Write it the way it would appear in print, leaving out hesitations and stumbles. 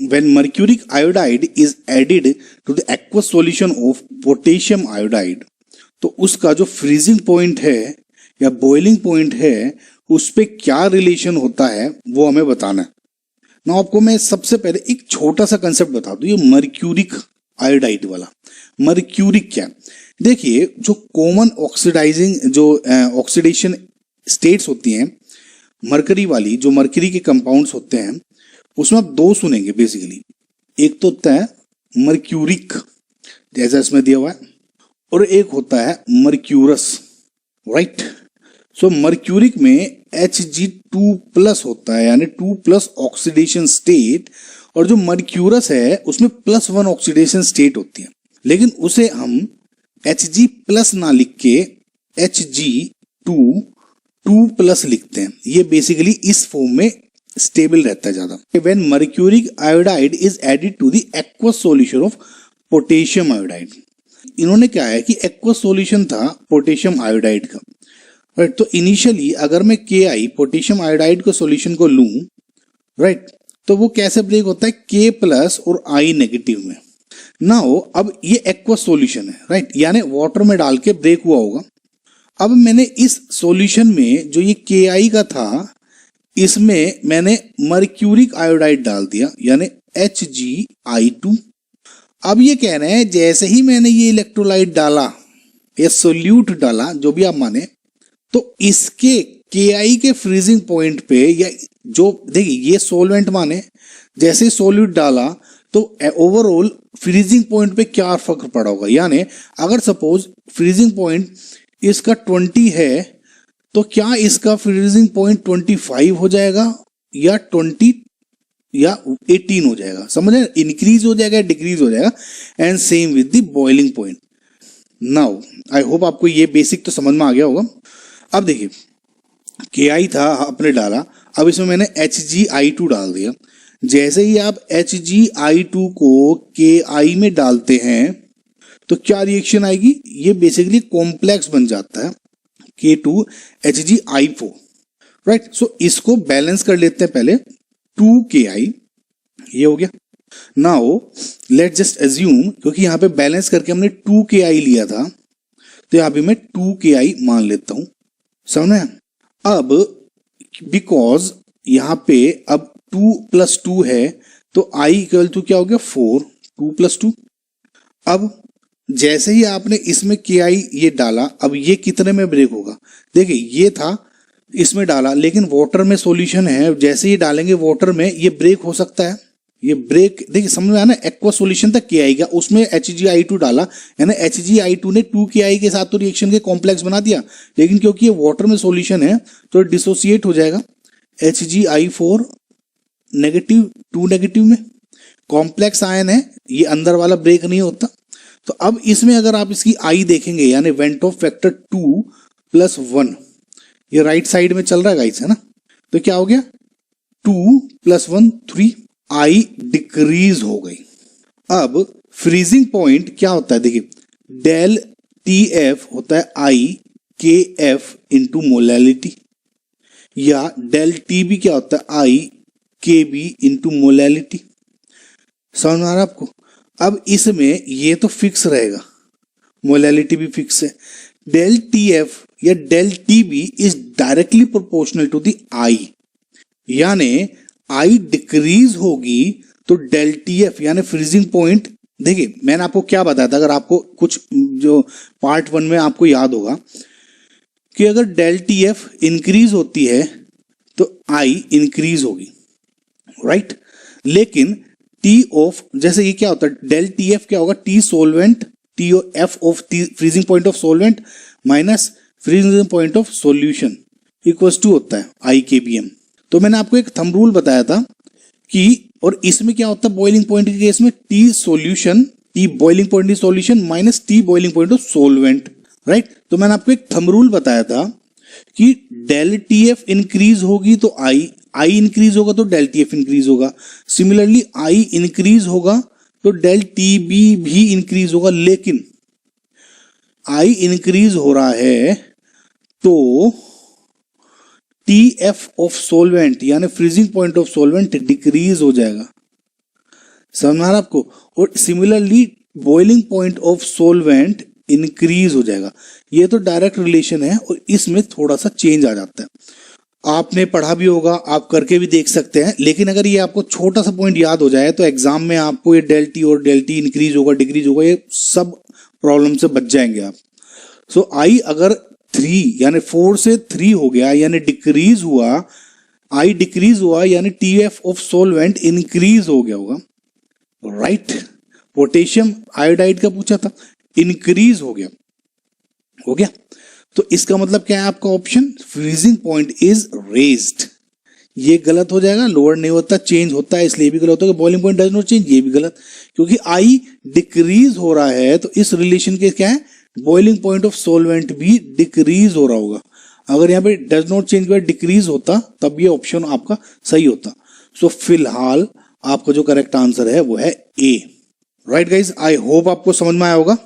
when mercuric iodide is added to the aqueous solution of potassium iodide, तो उसका जो freezing point है या बॉइलिंग पॉइंट है उस पे क्या रिलेशन होता है वो हमें बताना है ना। आपको मैं सबसे पहले एक छोटा सा कंसेप्ट बता दूं, ये मर्क्यूरिक आयोडाइड वाला। मर्क्यूरिक क्या है, देखिए जो कॉमन ऑक्सीडाइजिंग जो ऑक्सीडेशन स्टेट्स होती हैं मरकरी वाली, जो मरकरी के कंपाउंड्स होते हैं उसमें आप दो सुनेंगे बेसिकली। एक तो होता है मर्क्यूरिक जैसा इसमें दिया हुआ है, और एक होता है मर्क्यूरस, राइट। सो मर्क्यूरिक में Hg2+ होता है, यानी 2+ ऑक्सीडेशन स्टेट, और जो मर्क्यूरस है उसमें +1 ऑक्सीडेशन स्टेट होती है। लेकिन उसे हम Hg+ ना लिख के Hg2+ लिखते हैं। ये बेसिकली इस फॉर्म में स्टेबल रहता है ज्यादा। When mercuric iodide is added to the aqueous solution of potassium iodide, इन्होंने क्या है कि एक्वस सॉल्यूशन था पोटेशियम आयोडाइड का, राइट। तो इनिशियली अगर मैं Ki पोटेशियम आयोडाइड के सॉल्यूशन को लूं, राइट, तो वो कैसे ब्रेक होता है K+ और I नेगेटिव में। नाउ अब ये एक्वस सॉल्यूशन है, राइट, यानी वाटर में डाल के ब्रेक हुआ होगा। अब मैंने इस सॉल्यूशन में जो ये Ki का था इसमें मैंने मर्क्यूरिक आयोडाइड डाल दिया, यानी Hgi2। अब ये कह रहे हैं जैसे ही मैंने ये इलेक्ट्रोलाइट डाला या सोल्यूट डाला, जो भी आप माने, तो इसके Ki के फ्रीजिंग पॉइंट पे, या जो देखिए ये सोलवेंट माने, जैसे ही सोल्यूट डाला तो ओवरऑल फ्रीजिंग पॉइंट पे क्या फर्क पड़ा होगा। यानी अगर सपोज फ्रीजिंग पॉइंट इसका 20 है तो क्या इसका फ्रीजिंग पॉइंट 25 हो जाएगा या 20 या 18 हो जाएगा, समझ रहे, इंक्रीज हो जाएगा, डिक्रीज हो जाएगा। And same with the boiling point. Now I hope आपको ये बेसिक तो समझ में आ गया होगा। अब देखिए Ki था आपने डाला, अब इसमें मैंने Hgi2 डाल दिया। जैसे ही आप Hgi2 को Ki में डालते हैं तो क्या रिएक्शन आएगी, ये बेसिकली कॉम्प्लेक्स बन जाता है K2Hgi4, राइट। सो इसको बैलेंस कर लेते हैं पहले, 2Ki ये हो गया। नाउ लेट जस्ट एज्यूम, क्योंकि यहाँ पे बैलेंस करके हमने 2Ki लिया था तो यहाँ पे मैं 2Ki मान लेता हूं, समझ में। अब बिकॉज यहाँ पे अब 2+2 है तो I इक्वल टू क्या हो गया 4, 2+2। अब जैसे ही आपने इसमें Ki ये डाला, अब ये कितने में ब्रेक होगा, देखिए ये था इसमें डाला, लेकिन वाटर में सॉल्यूशन है, जैसे ही डालेंगे वाटर में ये ब्रेक हो सकता है। ये ब्रेक देखिए समझ में आया ना, एक्वा सॉल्यूशन था Ki का, उसमें Hgi2 डाला, यानी Hgi2 ने 2Ki के साथ तो रिएक्शन के कॉम्प्लेक्स बना दिया, लेकिन क्योंकि ये वाटर में सॉल्यूशन है तो डिसोसिएट हो जाएगा। Hgi4 नेगेटिव, 2 नेगेटिव में, कॉम्प्लेक्स आयन है, ये अंदर वाला ब्रेक नहीं होता। तो अब इसमें अगर आप इसकी I देखेंगे, यानी वेंट ऑफ फैक्टर 2+1, ये राइट साइड में चल रहा है गाइस, है ना, तो क्या हो गया 2+1 3, I डिक्रीज हो गई। अब फ्रीजिंग पॉइंट क्या होता है, देखिए डेल TF होता है I KF इंटू मोलैलिटी, या डेल TB क्या होता है I KB इंटू मोलैलिटी। समझ में आ रहा है आपको। अब इसमें ये तो फिक्स रहेगा, मोलैलिटी भी फिक्स है। डेल TF या del TB is directly proportional to the I, यानी I डिक्रीज होगी तो डेल TF यानी फ्रीजिंग पॉइंट, देखिए मैंने आपको क्या बताया था, अगर आपको कुछ जो पार्ट 1 में आपको याद होगा कि अगर डेल TF इंक्रीज होती है तो I इंक्रीज होगी, राइट। लेकिन T ऑफ, जैसे ये क्या होता है, डेल TF क्या होगा, T solvent, TF of freezing point of solvent minus freezing point of solution equals to होता है IKBM। तो मैंने आपको एक थंब रूल बताया था कि, और इसमें क्या होता है बॉइलिंग पॉइंट के केस में, T solution, T boiling point of solution minus T boiling point of solvent, right. तो मैंने आपको एक थंब रूल बताया था कि डेल TF इंक्रीज होगी तो I इंक्रीज होगा तो डेल TF इंक्रीज होगा। सिमिलरली I इंक्रीज होगा तो डेल TB भी इंक्रीज होगा, लेकिन I इंक्रीज हो रहा है तो TF ऑफ सोलवेंट यानी freezing point of solvent decrease हो जाएगा। समझ में आ रहा है आपको। और similarly boiling point of solvent increase हो जाएगा। ये तो डायरेक्ट रिलेशन है और इसमें थोड़ा सा चेंज आ जाता है। आपने पढ़ा भी होगा, आप करके भी देख सकते हैं, लेकिन अगर ये आपको छोटा सा पॉइंट याद हो जाए तो एग्जाम में आपको ये डेल टी और डेल टी इंक्रीज होगा डिक्रीज होगा ये सब प्रॉब्लम से बच जाएंगे आप। सो आई अगर 3 यानी 4 से 3 हो गया यानी डिक्रीज हुआ, आई डिक्रीज हुआ यानी टीएफ ऑफ सोलवेंट इंक्रीज हो गया होगा, राइट। पोटेशियम आयोडाइड का पूछा था, इंक्रीज हो गया। तो इसका मतलब क्या है आपका option, freezing point is raised. ये गलत हो जाएगा, लोअर नहीं होता चेंज होता है, इसलिए भी गलत होगा। Boiling point does not change, ये भी गलत, क्योंकि आई डिक्रीज हो रहा है तो इस रिलेशन के क्या है, बॉइलिंग पॉइंट ऑफ सोलवेंट भी डिक्रीज हो रहा होगा। अगर यहाँ पे does not change by decrease होता तब ये ऑप्शन आपका सही होता। सो फिलहाल आपका जो करेक्ट आंसर है वो है ए, राइट गाइज। आई होप आपको समझ में आया होगा।